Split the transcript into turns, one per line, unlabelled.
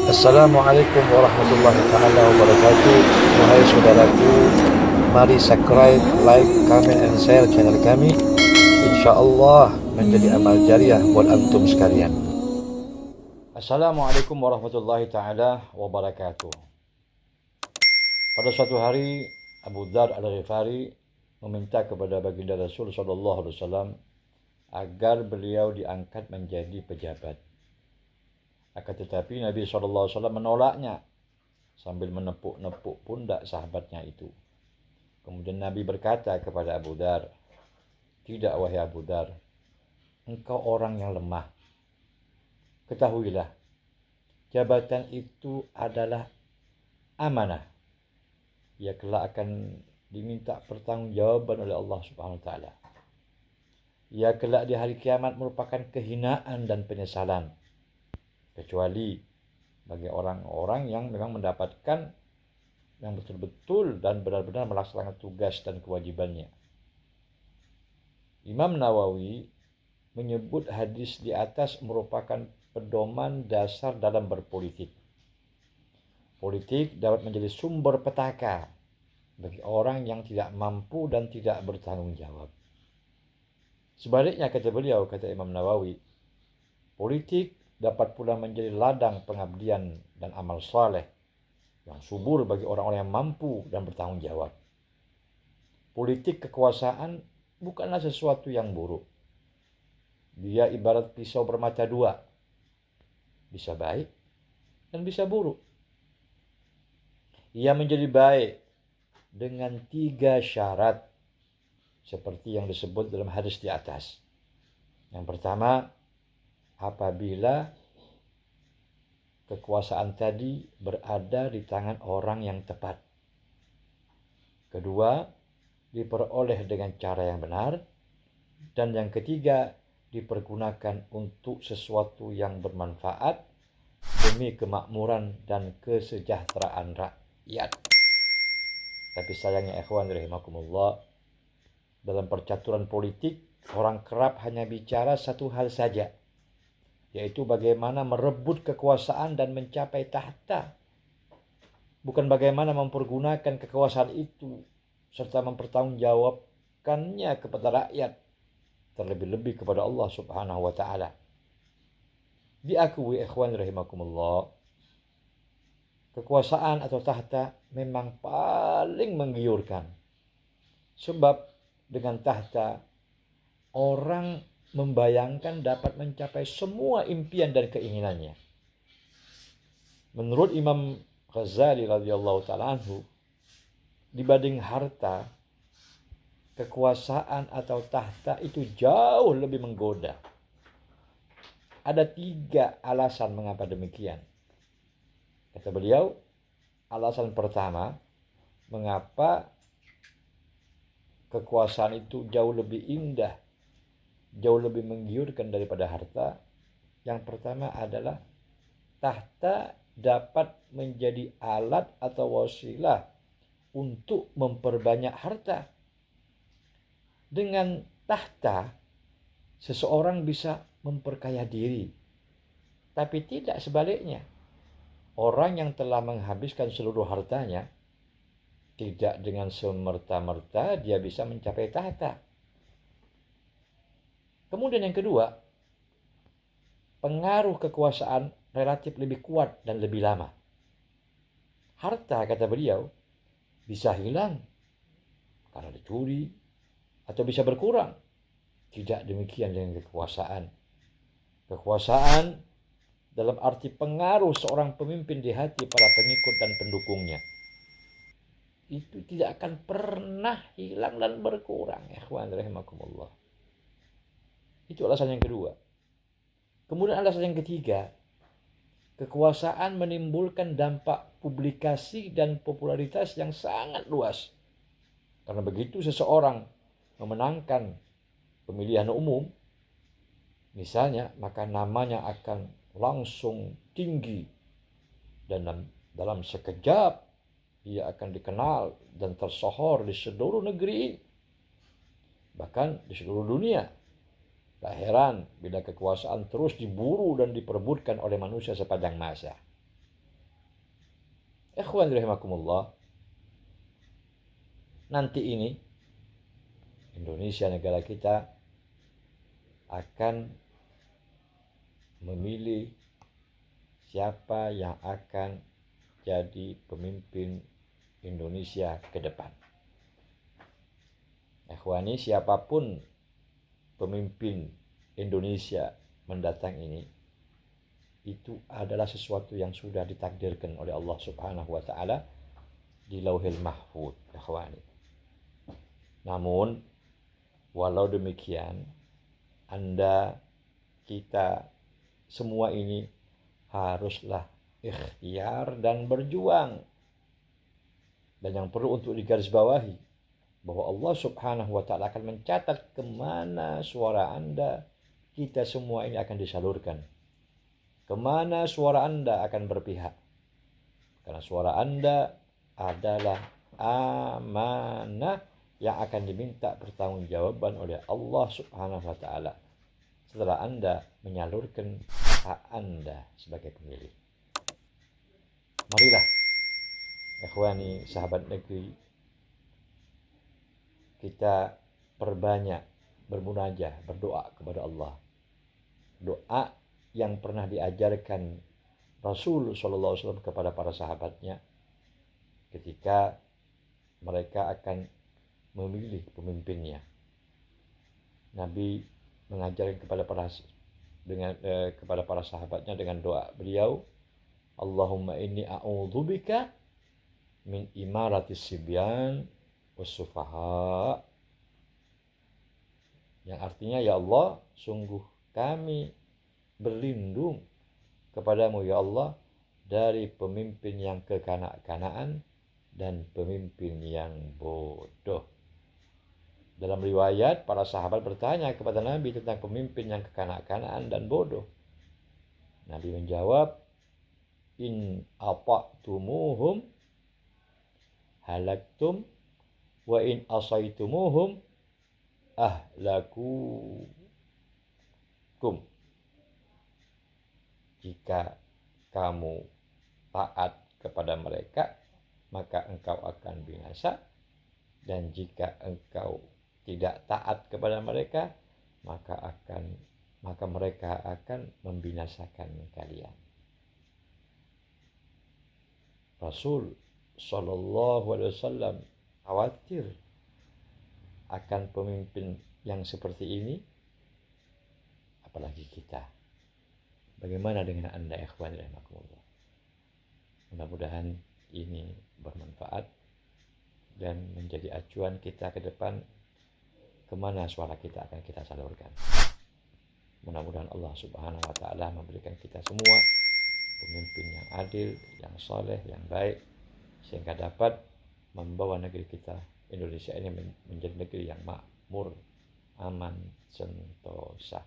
Assalamualaikum warahmatullahi taala wabarakatuh. Wahai saudaraku, mari subscribe, like, comment, and share channel kami. InsyaAllah menjadi amal jariah buat antum sekalian. Assalamualaikum warahmatullahi taala wabarakatuh. Pada suatu hari, Abu Dzar Al-Ghifari meminta kepada baginda Rasul sallallahu alaihi wasallam agar beliau diangkat menjadi pejabat. Akan tetapi Nabi SAW menolaknya sambil menepuk-nepuk pundak sahabatnya itu. Kemudian Nabi berkata kepada Abu Dzar, "Tidak wahai Abu Dzar, engkau orang yang lemah. Ketahuilah, jabatan itu adalah amanah. Ia kelak akan diminta pertanggungjawaban oleh Allah Subhanahu wa taala. Ia kelak di hari kiamat merupakan kehinaan dan penyesalan, kecuali bagi orang-orang yang memang mendapatkan yang betul-betul dan benar-benar melaksanakan tugas dan kewajibannya." Imam Nawawi menyebut hadis di atas merupakan pedoman dasar dalam berpolitik. Politik dapat menjadi sumber petaka bagi orang yang tidak mampu dan tidak bertanggung jawab. Sebaliknya, kata beliau, kata Imam Nawawi, politik dapat pula menjadi ladang pengabdian dan amal saleh yang subur bagi orang-orang yang mampu dan bertanggung jawab. Politik kekuasaan bukanlah sesuatu yang buruk. Dia ibarat pisau bermata dua, bisa baik dan bisa buruk. Ia menjadi baik dengan 3 syarat seperti yang disebut dalam hadis di atas. Yang pertama, apabila kekuasaan tadi berada di tangan orang yang tepat. Kedua, diperoleh dengan cara yang benar. Dan yang ketiga, dipergunakan untuk sesuatu yang bermanfaat demi kemakmuran dan kesejahteraan rakyat. Tapi sayangnya ikhwan rahimakumullah, dalam percaturan politik, orang kerap hanya bicara satu hal saja, yaitu bagaimana merebut kekuasaan dan mencapai tahta, bukan bagaimana mempergunakan kekuasaan itu serta mempertanggungjawabkannya kepada rakyat, terlebih-lebih kepada Allah Subhanahu wa taala. Diakui ikhwan rahimakumullah, kekuasaan atau tahta memang paling menggiurkan. Sebab dengan tahta, orang membayangkan dapat mencapai semua impian dan keinginannya. Menurut Imam Ghazali radhiyallahu ta'ala anhu, dibanding harta, kekuasaan atau tahta itu jauh lebih menggoda. Ada 3 alasan mengapa demikian. Kata beliau, alasan pertama, mengapa kekuasaan itu jauh lebih indah, jauh lebih menggiurkan daripada harta. Yang pertama adalah tahta dapat menjadi alat atau wasilah untuk memperbanyak harta. Dengan tahta, seseorang bisa memperkaya diri. Tapi tidak sebaliknya. Orang yang telah menghabiskan seluruh hartanya, tidak dengan semerta-merta dia bisa mencapai tahta. Kemudian yang kedua, pengaruh kekuasaan relatif lebih kuat dan lebih lama. Harta, kata beliau, bisa hilang karena dicuri atau bisa berkurang. Tidak demikian dengan kekuasaan. Kekuasaan dalam arti pengaruh seorang pemimpin di hati para pengikut dan pendukungnya, itu tidak akan pernah hilang dan berkurang. Ikhwan rahimakumullah. Itu alasan yang kedua. Kemudian alasan yang ketiga, kekuasaan menimbulkan dampak publikasi dan popularitas yang sangat luas. Karena begitu seseorang memenangkan pemilihan umum, misalnya, maka namanya akan langsung tinggi dan dalam sekejap ia akan dikenal dan tersohor di seluruh negeri, bahkan di seluruh dunia. Tak heran bila kekuasaan terus diburu dan diperebutkan oleh manusia sepanjang masa. Ikhwan rahimakumullah, nanti ini Indonesia, negara kita, akan memilih siapa yang akan jadi pemimpin Indonesia ke depan. Ikhwani, siapapun pemimpin Indonesia mendatang ini, itu adalah sesuatu yang sudah ditakdirkan oleh Allah Subhanahu wa taala di Lauhil Mahfuz, ikhwani. Namun walau demikian, Anda, kita semua ini haruslah ikhtiar dan berjuang. Dan yang perlu untuk digarisbawahi, bahwa Allah Subhanahu wa taala akan mencatat kemana suara Anda, kita semua ini akan disalurkan. Kemana suara Anda akan berpihak. Karena suara Anda adalah amanah yang akan diminta pertanggungjawaban oleh Allah Subhanahu wa taala setelah Anda menyalurkan hak Anda sebagai pemilih. Marilah, ikhwani, sahabat negeri, kita perbanyak bermunajah, berdoa kepada Allah. Doa yang pernah diajarkan Rasul sallallahu alaihi wasallam kepada para sahabatnya ketika mereka akan memilih pemimpinnya. Nabi mengajarkan kepada para sahabatnya dengan doa beliau, Allahumma inni a'udzubika min imaratis sibyan was-sufaha. Yang artinya, ya Allah, sungguh kami berlindung kepadamu ya Allah dari pemimpin yang kekanak-kanaan dan pemimpin yang bodoh. Dalam riwayat, para sahabat bertanya kepada Nabi tentang pemimpin yang kekanak-kanaan dan bodoh. Nabi menjawab, in ata'tumuhum halaktum wa in asaitumuhum ahlakukum. Jika kamu taat kepada mereka, maka engkau akan binasa. Dan jika engkau tidak taat kepada mereka, maka mereka akan membinasakan kalian. Rasul sallallahu alaihi wasallam khawatir akan pemimpin yang seperti ini, apalagi kita. Bagaimana dengan Anda, ikhwan rahimakumullah? Mudah-mudahan ini bermanfaat dan menjadi acuan kita ke depan kemana suara kita akan kita salurkan. Mudah-mudahan Allah Subhanahu wa taala memberikan kita semua pemimpin yang adil, yang soleh, yang baik, sehingga dapat membawa negeri kita Indonesia ini menjadi negeri yang makmur, aman, sentosa.